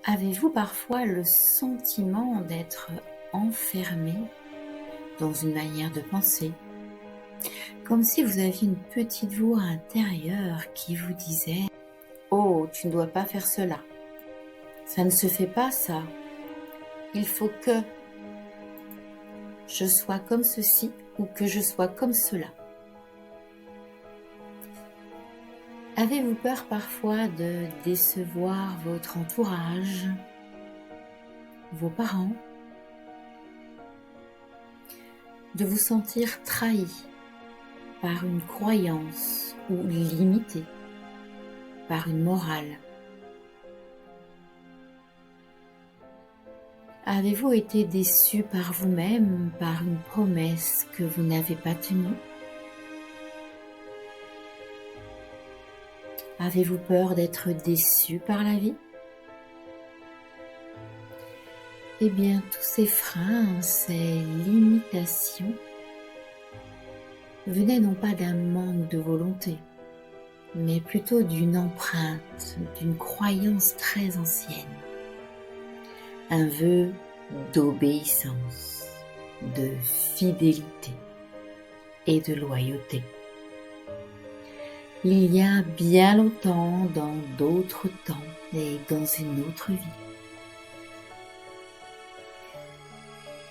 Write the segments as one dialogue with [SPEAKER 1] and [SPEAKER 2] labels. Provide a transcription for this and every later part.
[SPEAKER 1] Avez-vous parfois le sentiment d'être enfermé dans une manière de penser, comme si vous aviez une petite voix intérieure qui vous disait « Oh, tu ne dois pas faire cela, ça ne se fait pas ça, il faut que je sois comme ceci ou que je sois comme cela ». Avez-vous peur parfois de décevoir votre entourage, vos parents, de vous sentir trahi par une croyance ou limité par une morale? Avez-vous été déçu par vous-même, par une promesse que vous n'avez pas tenue? Avez-vous peur d'être déçu par la vie? Eh bien, tous ces freins, ces limitations venaient non pas d'un manque de volonté, mais plutôt d'une empreinte, d'une croyance très ancienne, un vœu d'obéissance, de fidélité et de loyauté. Il y a bien longtemps, dans d'autres temps et dans une autre vie.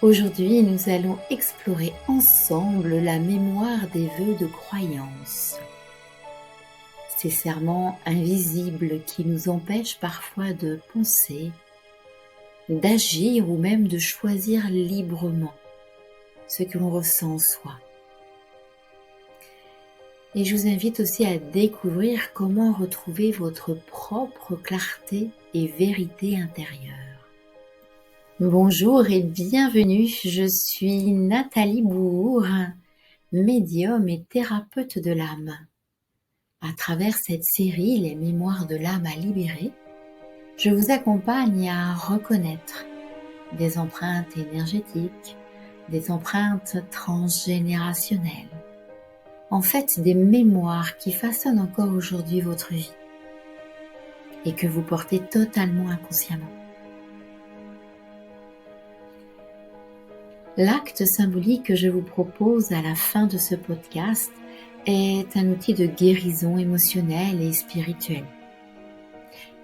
[SPEAKER 1] Aujourd'hui, nous allons explorer ensemble la mémoire des vœux de croyance. Ces serments invisibles qui nous empêchent parfois de penser, d'agir ou même de choisir librement ce que l'on ressent en soi. Et je vous invite aussi à découvrir comment retrouver votre propre clarté et vérité intérieure. Bonjour et bienvenue, je suis Nathalie Bourg, médium et thérapeute de l'âme. À travers cette série, Les Mémoires de l'âme à libérer, je vous accompagne à reconnaître des empreintes énergétiques, des empreintes transgénérationnelles, en fait des mémoires qui façonnent encore aujourd'hui votre vie et que vous portez totalement inconsciemment. L'acte symbolique que je vous propose à la fin de ce podcast est un outil de guérison émotionnelle et spirituelle.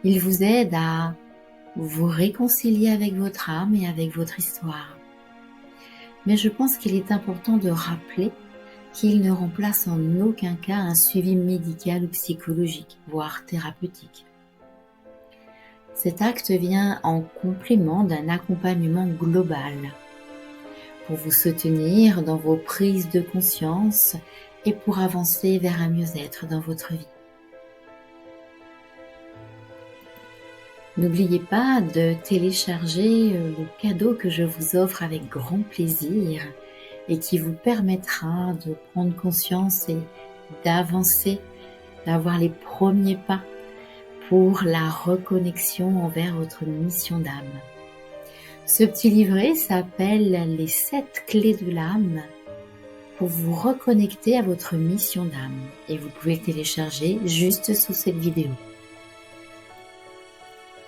[SPEAKER 1] Il vous aide à vous réconcilier avec votre âme et avec votre histoire. Mais je pense qu'il est important de rappeler qu'il ne remplace en aucun cas un suivi médical ou psychologique, voire thérapeutique. Cet acte vient en complément d'un accompagnement global pour vous soutenir dans vos prises de conscience et pour avancer vers un mieux-être dans votre vie. N'oubliez pas de télécharger le cadeau que je vous offre avec grand plaisir et qui vous permettra de prendre conscience et d'avancer, d'avoir les premiers pas pour la reconnexion envers votre mission d'âme. Ce petit livret s'appelle « Les 7 clés de l'âme » pour vous reconnecter à votre mission d'âme et vous pouvez le télécharger juste sous cette vidéo.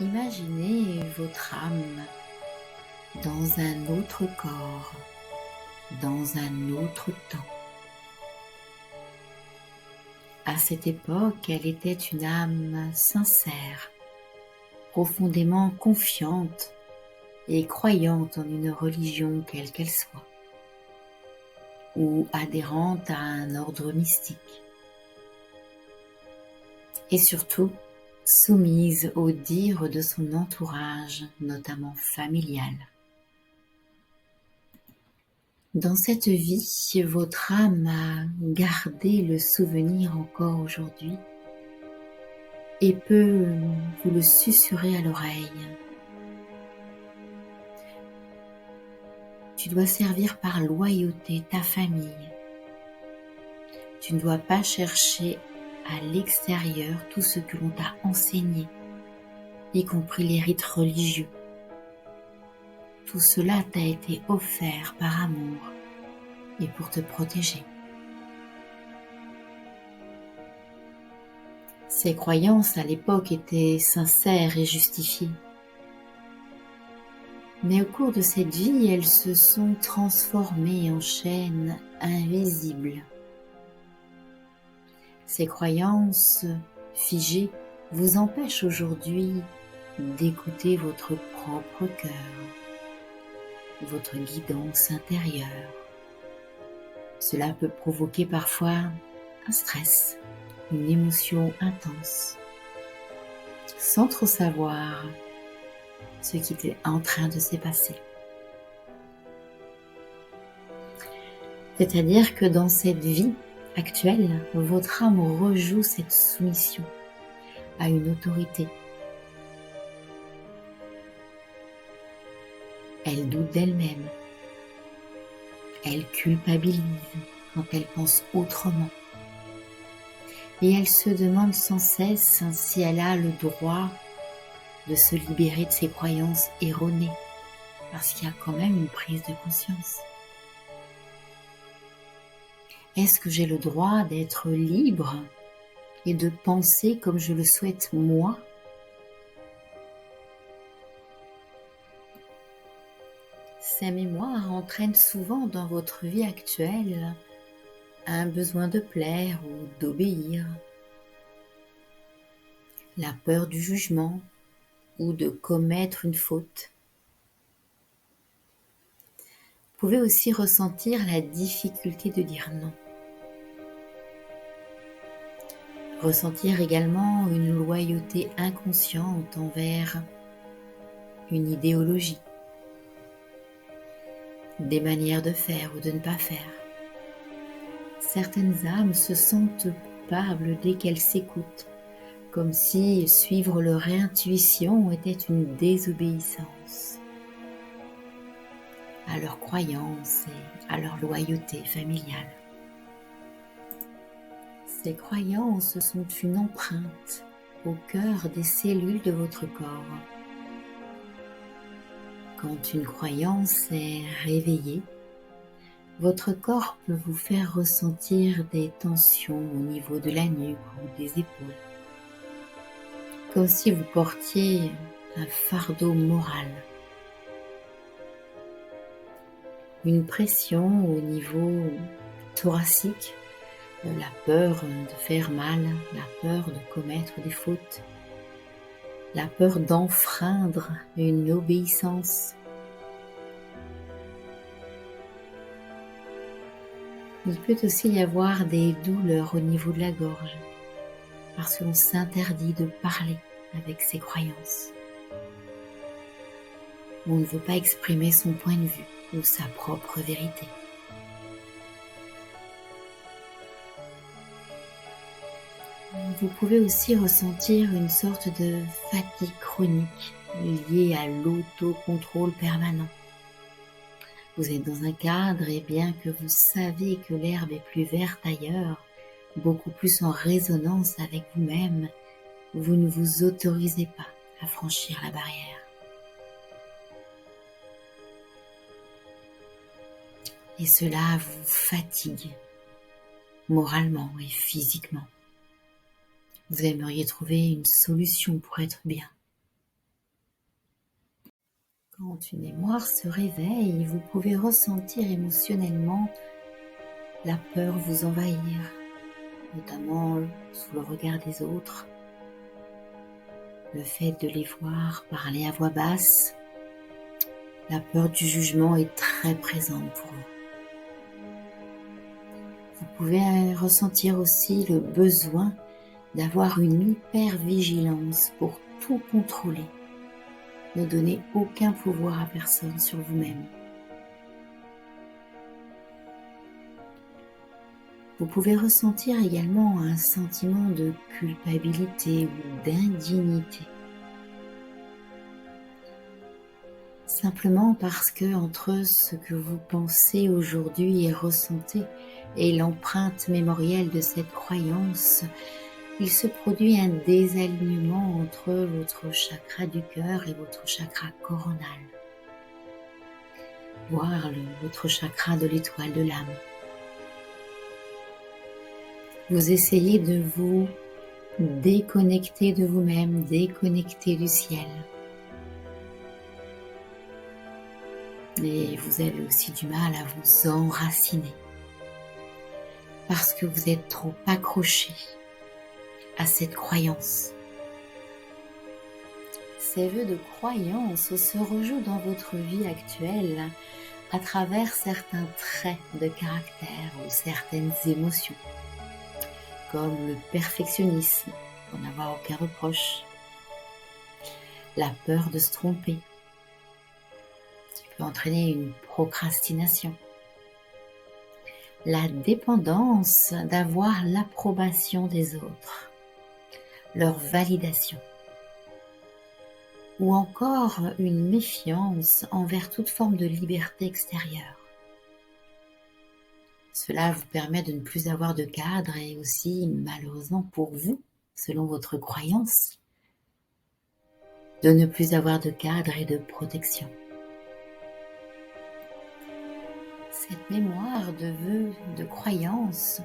[SPEAKER 1] Imaginez votre âme dans un autre corps, dans un autre temps. À cette époque, elle était une âme sincère, profondément confiante et croyante en une religion quelle qu'elle soit, ou adhérente à un ordre mystique, et surtout soumise aux dires de son entourage, notamment familial. Dans cette vie, votre âme a gardé le souvenir encore aujourd'hui et peut vous le susurrer à l'oreille. Tu dois servir par loyauté ta famille. Tu ne dois pas chercher à l'extérieur tout ce que l'on t'a enseigné, y compris les rites religieux. Tout cela t'a été offert par amour et pour te protéger. Ces croyances à l'époque étaient sincères et justifiées. Mais au cours de cette vie, elles se sont transformées en chaînes invisibles. Ces croyances figées vous empêchent aujourd'hui d'écouter votre propre cœur, votre guidance intérieure. Cela peut provoquer parfois un stress, une émotion intense, sans trop savoir ce qui est en train de se passer. C'est-à-dire que dans cette vie actuelle, votre âme rejoue cette soumission à une autorité. Elle doute d'elle-même. Elle culpabilise quand elle pense autrement. Et elle se demande sans cesse si elle a le droit de se libérer de ses croyances erronées, parce qu'il y a quand même une prise de conscience. Est-ce que j'ai le droit d'être libre et de penser comme je le souhaite moi ? Ces mémoires entraînent souvent dans votre vie actuelle un besoin de plaire ou d'obéir, la peur du jugement ou de commettre une faute. Vous pouvez aussi ressentir la difficulté de dire non. Ressentir également une loyauté inconsciente envers une idéologie, des manières de faire ou de ne pas faire. Certaines âmes se sentent coupables dès qu'elles s'écoutent, comme si suivre leur intuition était une désobéissance à leurs croyances et à leur loyauté familiale. Ces croyances sont une empreinte au cœur des cellules de votre corps. Quand une croyance est réveillée, votre corps peut vous faire ressentir des tensions au niveau de la nuque ou des épaules, comme si vous portiez un fardeau moral, une pression au niveau thoracique, la peur de faire mal, la peur de commettre des fautes, la peur d'enfreindre une obéissance. Il peut aussi y avoir des douleurs au niveau de la gorge, parce qu'on s'interdit de parler avec ses croyances. On ne veut pas exprimer son point de vue ou sa propre vérité. Vous pouvez aussi ressentir une sorte de fatigue chronique liée à l'autocontrôle permanent. Vous êtes dans un cadre et bien que vous savez que l'herbe est plus verte ailleurs, beaucoup plus en résonance avec vous-même, vous ne vous autorisez pas à franchir la barrière. Et cela vous fatigue moralement et physiquement. Vous aimeriez trouver une solution pour être bien. Quand une mémoire se réveille, vous pouvez ressentir émotionnellement la peur vous envahir, notamment sous le regard des autres, le fait de les voir parler à voix basse. La peur du jugement est très présente pour vous. Vous pouvez ressentir aussi le besoin d'avoir une hyper-vigilance pour tout contrôler. Ne donnez aucun pouvoir à personne sur vous-même. Vous pouvez ressentir également un sentiment de culpabilité ou d'indignité. Simplement parce que entre ce que vous pensez aujourd'hui et ressentez et l'empreinte mémorielle de cette croyance, il se produit un désalignement entre votre chakra du cœur et votre chakra coronal, voire votre chakra de l'étoile de l'âme. Vous essayez de vous déconnecter de vous-même, déconnecter du ciel. Et vous avez aussi du mal à vous enraciner parce que vous êtes trop accroché à cette croyance. Ces vœux de croyance se rejouent dans votre vie actuelle à travers certains traits de caractère ou certaines émotions, comme le perfectionnisme, pour n'avoir aucun reproche, la peur de se tromper, qui peut entraîner une procrastination, la dépendance d'avoir l'approbation des autres, leur validation, ou encore une méfiance envers toute forme de liberté extérieure. Cela vous permet de ne plus avoir de cadre et aussi, malheureusement pour vous, selon votre croyance, de ne plus avoir de cadre et de protection. Cette mémoire de vœux, de croyances,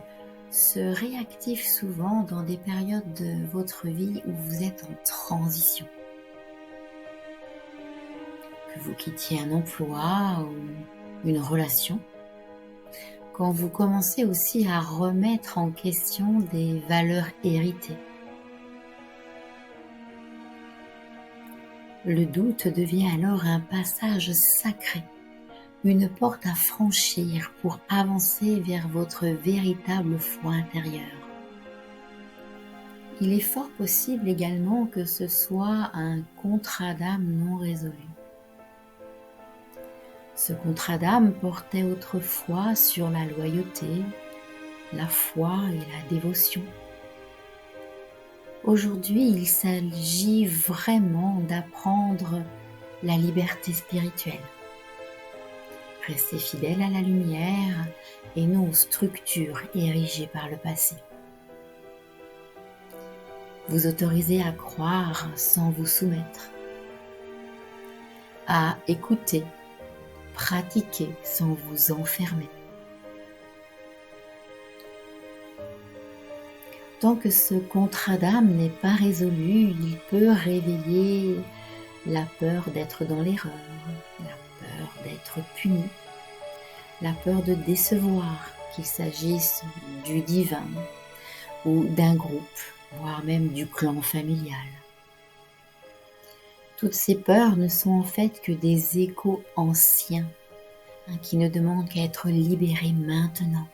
[SPEAKER 1] se réactive souvent dans des périodes de votre vie où vous êtes en transition. Que vous quittiez un emploi ou une relation, quand vous commencez aussi à remettre en question des valeurs héritées. Le doute devient alors un passage sacré, une porte à franchir pour avancer vers votre véritable foi intérieure. Il est fort possible également que ce soit un contrat d'âme non résolu. Ce contrat d'âme portait autrefois sur la loyauté, la foi et la dévotion. Aujourd'hui, il s'agit vraiment d'apprendre la liberté spirituelle. Rester fidèle à la lumière et non aux structures érigées par le passé. Vous autoriser à croire sans vous soumettre, à écouter, pratiquer sans vous enfermer. Tant que ce contrat d'âme n'est pas résolu, il peut réveiller la peur d'être dans l'erreur, la peur d'être puni, la peur de décevoir, qu'il s'agisse du divin ou d'un groupe, voire même du clan familial. Toutes ces peurs ne sont en fait que des échos anciens, qui ne demandent qu'à être libérés maintenant.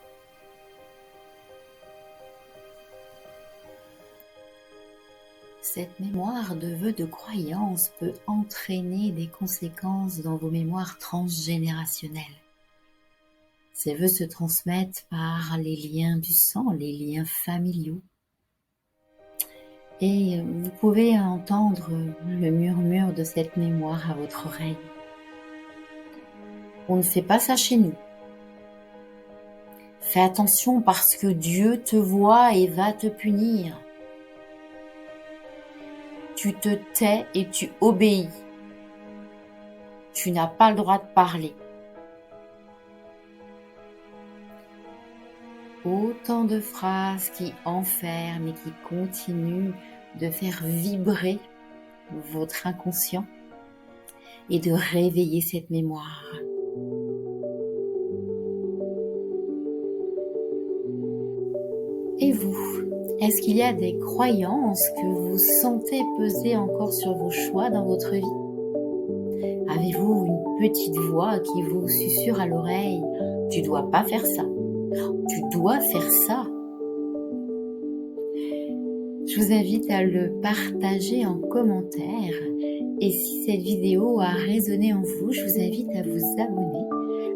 [SPEAKER 1] Cette mémoire de vœux de croyance peut entraîner des conséquences dans vos mémoires transgénérationnelles. Ces vœux se transmettent par les liens du sang, les liens familiaux. Et vous pouvez entendre le murmure de cette mémoire à votre oreille. On ne fait pas ça chez nous. Fais attention parce que Dieu te voit et va te punir. Tu te tais et tu obéis. Tu n'as pas le droit de parler. Autant de phrases qui enferment et qui continuent de faire vibrer votre inconscient et de réveiller cette mémoire. Et vous, est-ce qu'il y a des croyances que vous sentez peser encore sur vos choix dans votre vie? Avez-vous une petite voix qui vous susurre à l'oreille « Tu dois pas faire ça, tu dois faire ça ». Je vous invite à le partager en commentaire et si cette vidéo a résonné en vous, je vous invite à vous abonner.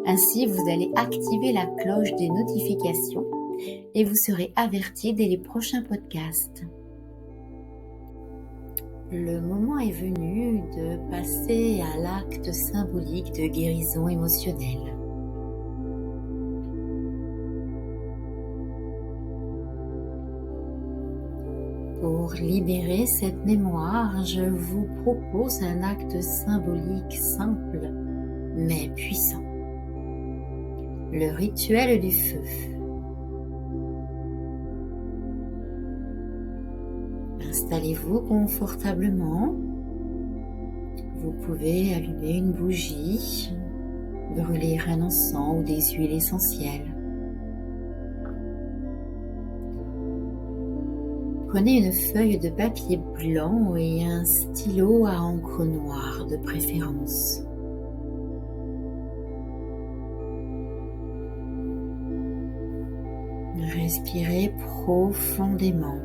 [SPEAKER 1] Ainsi, vous allez activer la cloche des notifications et vous serez averti dès les prochains podcasts. Le moment est venu de passer à l'acte symbolique de guérison émotionnelle. Pour libérer cette mémoire, je vous propose un acte symbolique simple mais puissant. Le rituel du feu. Installez-vous confortablement. Vous pouvez allumer une bougie brûler un encens ou des huiles essentielles. Prenez une feuille de papier blanc et un stylo à encre noire de préférence. Respirez profondément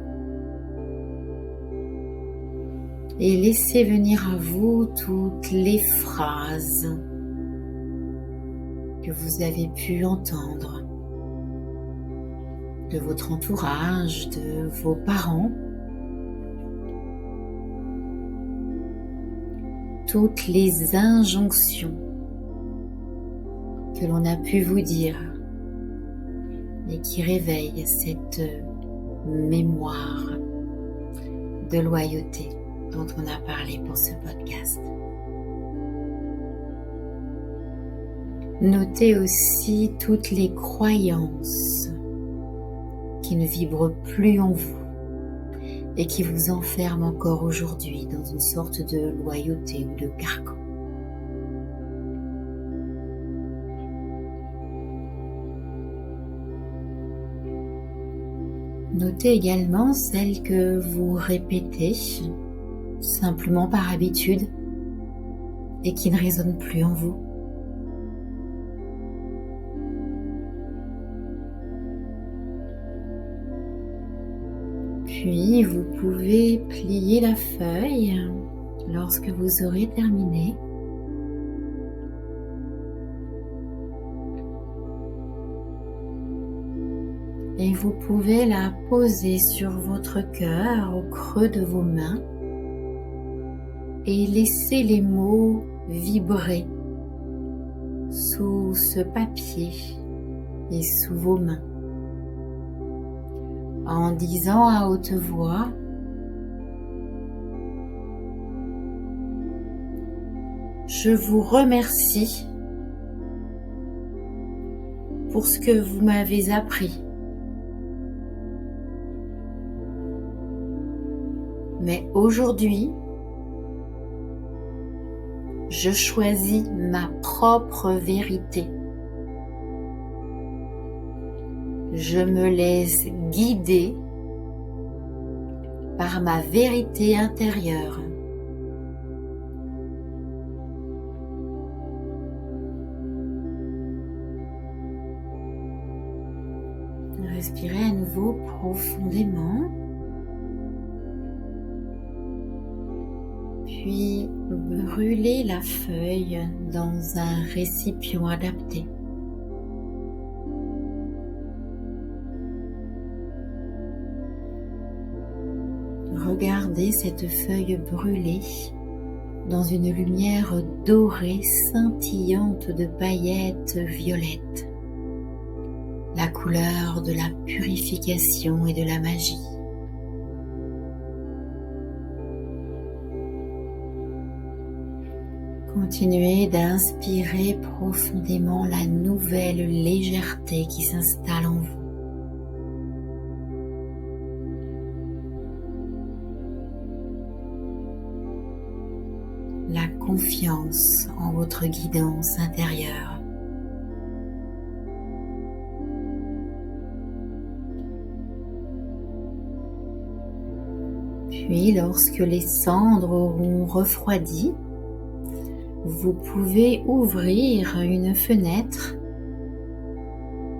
[SPEAKER 1] et laissez venir à vous toutes les phrases que vous avez pu entendre de votre entourage, de vos parents, toutes les injonctions que l'on a pu vous dire et qui réveillent cette mémoire de loyauté dont on a parlé pour ce podcast. Notez aussi toutes les croyances qui ne vibrent plus en vous et qui vous enferment encore aujourd'hui dans une sorte de loyauté ou de carcan. Notez également celles que vous répétez simplement par habitude et qui ne résonnent plus en vous. Puis vous pouvez plier la feuille lorsque vous aurez terminé. Et vous pouvez la poser sur votre cœur au creux de vos mains et laisser les mots vibrer sous ce papier et sous vos mains, en disant à haute voix: je vous remercie pour ce que vous m'avez appris. Mais aujourd'hui, je choisis ma propre vérité. Je me laisse guider par ma vérité intérieure. Respirez à nouveau profondément. Puis brûlez la feuille dans un récipient adapté. Regardez cette feuille brûlée dans une lumière dorée scintillante de paillettes violettes, la couleur de la purification et de la magie. Continuez d'inspirer profondément la nouvelle légèreté qui s'installe en vous. La confiance en votre guidance intérieure. Puis, lorsque les cendres auront refroidi, vous pouvez ouvrir une fenêtre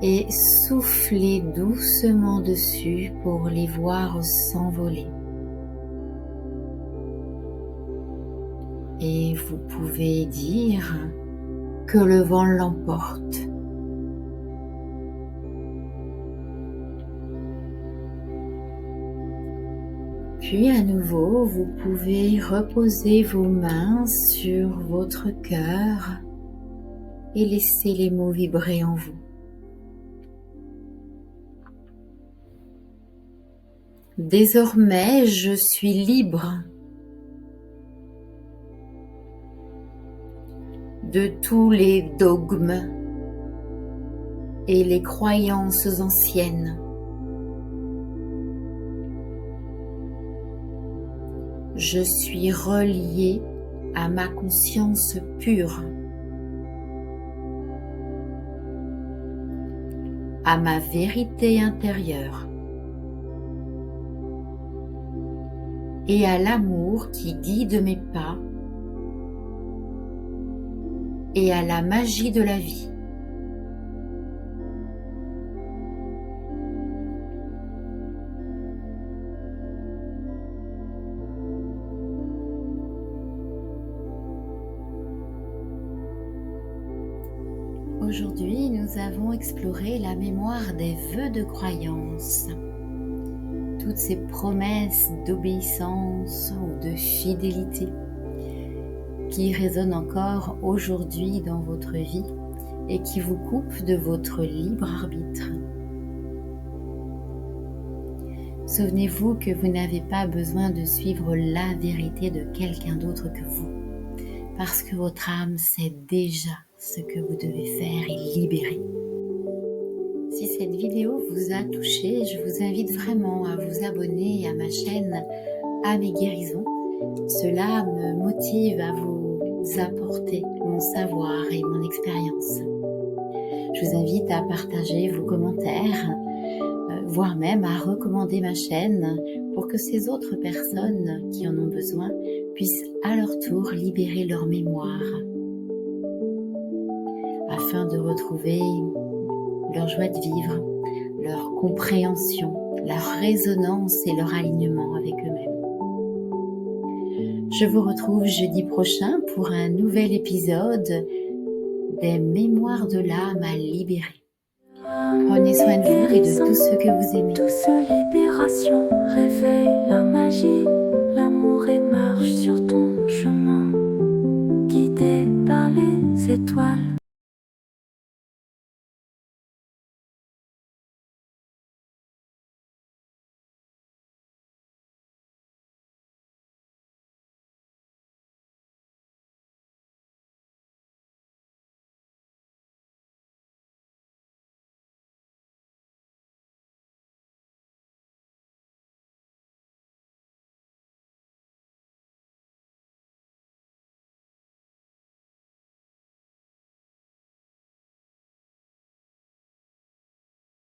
[SPEAKER 1] et souffler doucement dessus pour les voir s'envoler. Et vous pouvez dire que le vent l'emporte. Puis à nouveau, vous pouvez reposer vos mains sur votre cœur et laisser les mots vibrer en vous. Désormais, je suis libre de tous les dogmes et les croyances anciennes. Je suis relié à ma conscience pure. à ma vérité intérieure et à l'amour qui guide mes pas et à la magie de la vie. Aujourd'hui, nous avons exploré la mémoire des vœux de croyance, toutes ces promesses d'obéissance ou de fidélité qui résonnent encore aujourd'hui dans votre vie et qui vous coupent de votre libre arbitre. Souvenez-vous que vous n'avez pas besoin de suivre la vérité de quelqu'un d'autre que vous, parce que votre âme sait déjà ce que vous devez faire et libérer. Si cette vidéo vous a touché, je vous invite vraiment à vous abonner à ma chaîne Âme et Guérison. Cela me motive à vous apporter mon savoir et mon expérience. Je vous invite à partager vos commentaires, voire même à recommander ma chaîne pour que ces autres personnes qui en ont besoin puissent à leur tour libérer leur mémoire afin de retrouver leur joie de vivre, leur compréhension, leur résonance et leur alignement avec eux-mêmes. Je vous retrouve jeudi prochain pour un nouvel épisode des mémoires de l'âme à libérer. Prenez soin de vous et de tous ceux que vous aimez.
[SPEAKER 2] Douce libération, réveille la magie, l'amour et marche sur ton chemin, guidé par les étoiles.